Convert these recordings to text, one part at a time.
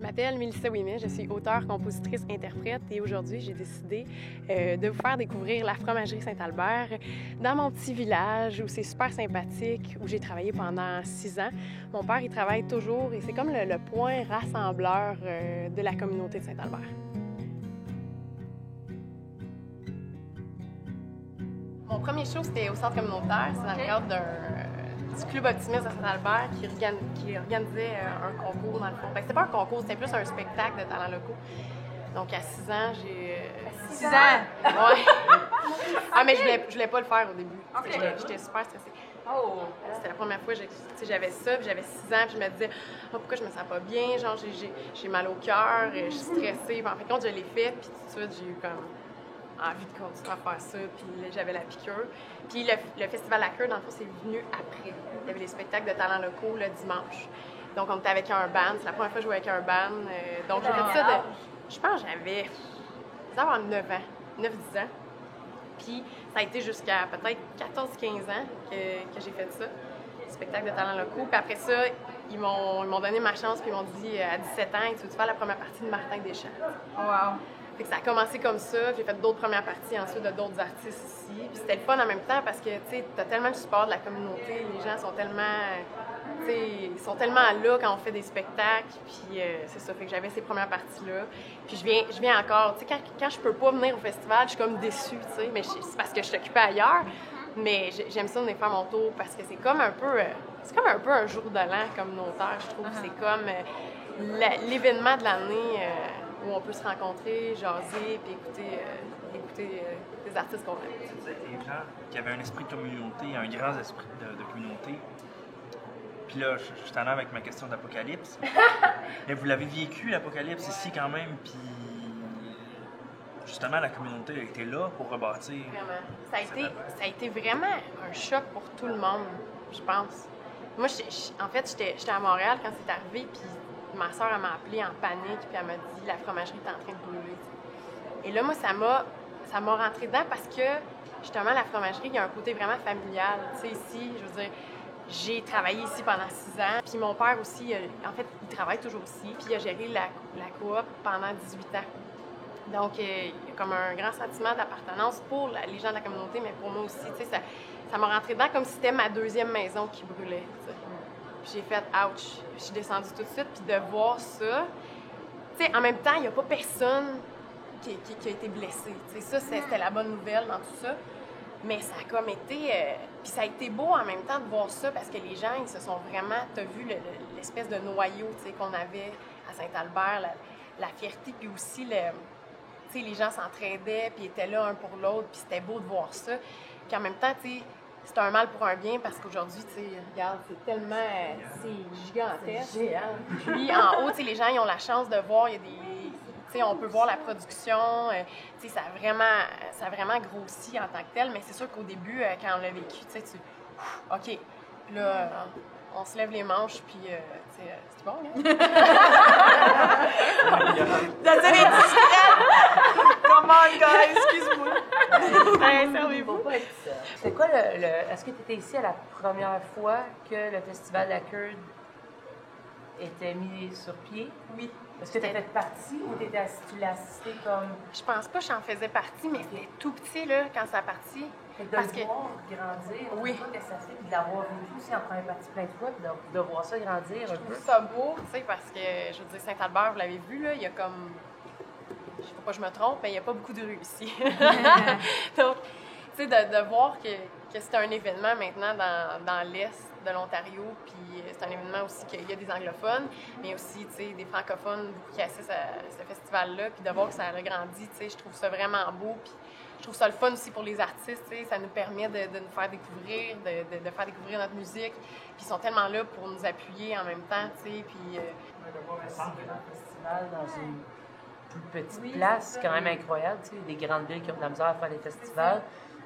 m'appelle Mélissa Ouimet, je suis auteure, compositrice, interprète et aujourd'hui, j'ai décidé de vous faire découvrir la fromagerie Saint-Albert dans mon petit village où c'est super sympathique, où j'ai travaillé pendant 6 ans. Mon père, il travaille toujours et c'est comme le point rassembleur de la communauté de Saint-Albert. Mon premier show, c'était au centre communautaire. C'est dans le cadre du Club Optimiste à Saint-Albert qui organisait un concours, dans le fond. C'était pas un concours, c'était plus un spectacle de talents locaux. Donc, à 6 ans, j'ai... 6 ans? Ouais. Ah, mais je voulais pas le faire au début. Okay. J'étais super stressée. Oh! C'était la première fois que j'avais ça, puis j'avais 6 ans, puis je me disais « Oh, pourquoi je me sens pas bien? Genre, j'ai mal au cœur, je suis stressée. » En fait, quand je l'ai fait, puis tout de suite, j'ai eu comme envie de continuer à faire ça, puis j'avais la piqûre. Puis le Festival La Queue, dans le fond, c'est venu après. Il y avait les spectacles de talents locaux le dimanche. Donc, on était avec un band. C'est la première fois que je jouais avec un band. Donc, j'ai fait ça je pense que j'avais 9 ans. Puis, ça a été jusqu'à peut-être 14-15 ans que j'ai fait ça, spectacle de talents locaux. Puis après ça, ils m'ont donné ma chance, puis ils m'ont dit à 17 ans, tu veux faire la première partie de Martin Deschamps. Oh, wow! Fait que ça a commencé comme ça, j'ai fait d'autres premières parties ensuite de d'autres artistes ici. Puis c'était le fun en même temps parce que, tu sais, t'as tellement le support de la communauté, les gens sont tellement, tu sais, ils sont tellement là quand on fait des spectacles, puis c'est ça, fait que j'avais ces premières parties-là. Puis je viens encore, tu sais, quand je peux pas venir au festival, je suis comme déçue, tu sais, mais c'est parce que je suis occupée ailleurs. Mais j'aime ça venir faire mon tour parce que c'est comme un peu un jour de l'an communautaire, je trouve. C'est comme l'événement de l'année où on peut se rencontrer, jaser, puis écouter des artistes qu'on aime. Tu disais des gens qui avaient un esprit de communauté, un grand esprit de communauté. Puis là, je t'en ai avec ma question d'apocalypse. Mais vous l'avez vécu, l'apocalypse, ici quand même, puis justement, la communauté a été là pour rebâtir. Vraiment. Ça a été vraiment un choc pour tout le monde, je pense. Moi, en fait, j'étais à Montréal quand c'est arrivé, puis ma soeur, elle m'a appelée en panique, puis elle m'a dit « la fromagerie est en train de brûler ». Et là, moi, ça m'a rentré dedans parce que, justement, la fromagerie, il y a un côté vraiment familial. Tu sais, ici, je veux dire, j'ai travaillé ici pendant 6 ans, puis mon père aussi, en fait, il travaille toujours ici, puis il a géré la coop pendant 18 ans. Donc, il y a comme un grand sentiment d'appartenance pour les gens de la communauté, mais pour moi aussi, tu sais, ça m'a rentré dedans comme si c'était ma deuxième maison qui brûlait, tu sais. Puis j'ai fait « ouch ». Je suis descendue tout de suite, puis de voir ça, tu sais, en même temps, il n'y a pas personne qui a été blessé. Tu sais, ça, c'était la bonne nouvelle dans tout ça. Mais ça a comme été... puis ça a été beau en même temps de voir ça, parce que les gens, ils se sont vraiment... T'as vu l'espèce de noyau, tu sais, qu'on avait à Saint-Albert, la fierté, puis aussi tu sais, les gens s'entraidaient, puis étaient là un pour l'autre, puis c'était beau de voir ça. Puis en même temps, tu sais, c'est un mal pour un bien parce qu'aujourd'hui, tu sais, regarde, c'est tellement... c'est gigantesque. C'est géant. Puis en haut, tu sais, les gens, ils ont la chance de voir, il y a des... Tu sais, on peut voir la production, tu sais, ça a vraiment grossi en tant que tel, mais c'est sûr qu'au début, quand on l'a vécu, tu sais, OK, puis là, on se lève les manches, puis, tu sais, c'est bon, là? T'as dit les discrètes! Come on, guys, excuse-moi! Servez-vous. C'est quoi Est-ce que tu étais ici à la première fois que le Festival La Queue était mis sur pied? Oui. Est-ce que tu étais partie ou tu l'as assisté comme... Je pense pas que j'en faisais partie, mais c'était tout petit, là, quand ça a parti. Parce que voir grandir, oui. Que ça fait, puis de l'avoir vécu aussi en première partie plein de fois, puis de voir ça grandir un peu. Je trouve ça beau, tu sais, parce que, je veux dire, Saint-Albert, vous l'avez vu, là, il y a comme... Je sais pas que je me trompe, mais il n'y a pas beaucoup de rues ici. Donc, tu sais, de voir que c'est un événement maintenant dans l'Est de l'Ontario, puis c'est un événement aussi qu'il y a des anglophones, mais aussi, tu sais, des francophones, beaucoup qui assistent à ce festival-là, puis de voir que ça a grandi, tu sais, je trouve ça vraiment beau, puis je trouve ça le fun aussi pour les artistes, tu sais, ça nous permet de nous faire découvrir, de faire découvrir notre musique, puis ils sont tellement là pour nous appuyer en même temps, tu sais, puis... D'avoir un festival dans une plus petite place, c'est quand même incroyable, tu sais, des grandes villes qui ont de la misère à faire des festivals.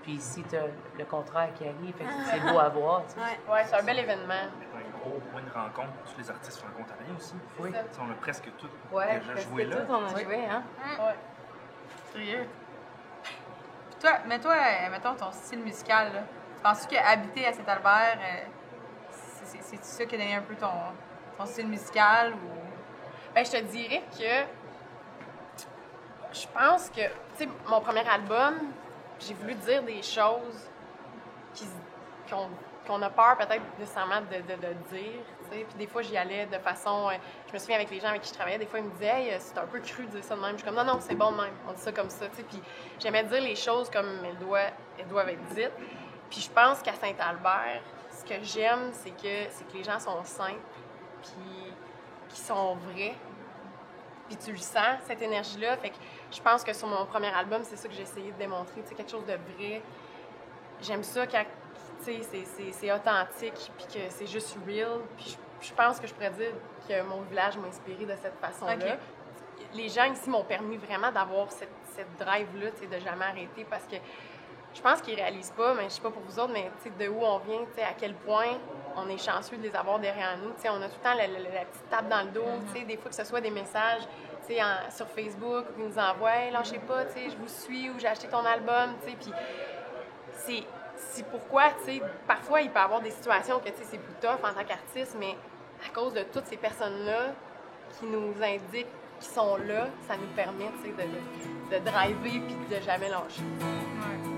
Puis ici, tu as le contraire qui arrive, fait que c'est beau à voir. Tu sais. Ouais, c'est un bel événement. C'est un gros point de rencontre. Tous les artistes franco-ontariens aussi. Oui. On a presque tous déjà presque joué là. tout, on a joué, hein? Ouais. Sérieux. Puis toi, mettons ton style musical, là. Penses-tu qu'habiter à Saint-Albert, c'est ça qui a donné un peu ton style musical ou... Ben, je te dirais que je pense que, tu sais, mon premier album, j'ai voulu dire des choses qu'on a peur peut-être nécessairement de dire, tu sais. Puis des fois, j'y allais de façon... je me souviens avec les gens avec qui je travaillais, des fois, ils me disaient « Hey, c'est un peu cru de dire ça de même. » Je suis comme « Non, c'est bon de même. On dit ça comme ça. » Tu sais, puis j'aimais dire les choses comme elles doivent être dites. Puis je pense qu'à Saint-Albert, ce que j'aime, c'est que les gens sont simples, puis qu'ils sont vrais. Puis tu le sens, cette énergie-là. Fait que je pense que sur mon premier album, c'est ça que j'ai essayé de démontrer, tu sais, quelque chose de vrai. J'aime ça quand, tu sais, c'est authentique, puis que c'est juste real. Puis je pense que je pourrais dire que mon village m'a inspiré de cette façon-là. Okay. Les gens ici m'ont permis vraiment d'avoir cette drive-là, tu sais, de jamais arrêter, parce que je pense qu'ils réalisent pas, mais je sais pas pour vous autres, mais tu sais, de où on vient, tu sais, à quel point on est chanceux de les avoir derrière nous. Tu sais, on a tout le temps la petite tape dans le dos, tu sais, des fois que ce soit des messages, tu sais, sur Facebook, qui nous envoient « Hey, lâchez pas, tu sais, je vous suis » ou « J'ai acheté ton album », tu sais, puis c'est pourquoi, tu sais, parfois il peut y avoir des situations que, tu sais, c'est plus tough en tant qu'artiste, mais à cause de toutes ces personnes-là qui nous indiquent qui sont là, ça nous permet, tu sais, de driver puis de jamais lâcher. Ouais.